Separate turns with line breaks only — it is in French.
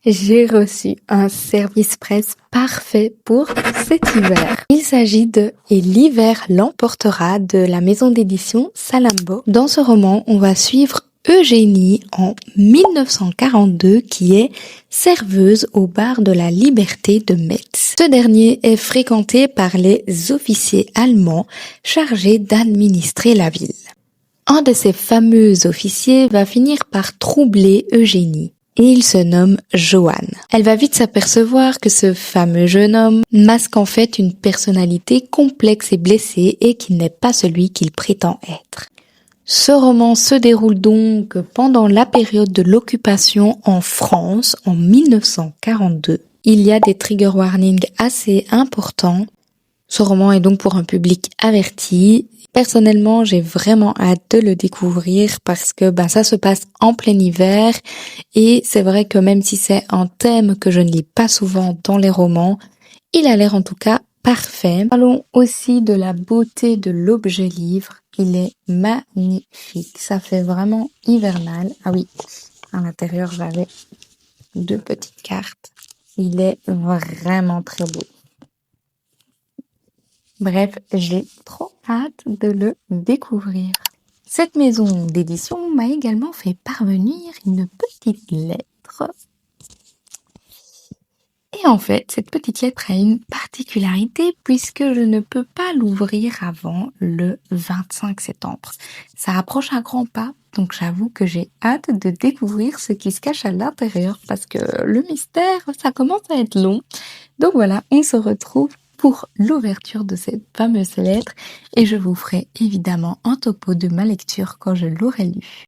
J'ai reçu un service presse parfait pour cet hiver. Il s'agit de Et l'hiver l'emportera de la maison d'édition Salammbô. Dans ce roman, on va suivre Eugénie en 1942 qui est serveuse au bar de la Liberté de Metz. Ce dernier est fréquenté par les officiers allemands chargés d'administrer la ville. Un de ces fameux officiers va finir par troubler Eugénie. Et il se nomme Johann. Elle va vite s'apercevoir que ce fameux jeune homme masque en fait une personnalité complexe et blessée et qu'il n'est pas celui qu'il prétend être. Ce roman se déroule donc pendant la période de l'occupation en France en 1942. Il y a des trigger warnings assez importants. Ce roman est donc pour un public averti. Personnellement, j'ai vraiment hâte de le découvrir parce que ça se passe en plein hiver et c'est vrai que même si c'est un thème que je ne lis pas souvent dans les romans, il a l'air en tout cas parfait. Parlons aussi de la beauté de l'objet livre. Il est magnifique. Ça fait vraiment hivernal. Ah oui, à l'intérieur, j'avais 2 petites cartes. Il est vraiment très beau. Bref, j'ai trop hâte de le découvrir. Cette maison d'édition m'a également fait parvenir une petite lettre. Et en fait, cette petite lettre a une particularité puisque je ne peux pas l'ouvrir avant le 25 septembre. Ça approche à grands pas, donc j'avoue que j'ai hâte de découvrir ce qui se cache à l'intérieur parce que le mystère, ça commence à être long. Donc voilà, on se retrouve pour l'ouverture de cette fameuse lettre et je vous ferai évidemment un topo de ma lecture quand je l'aurai lue.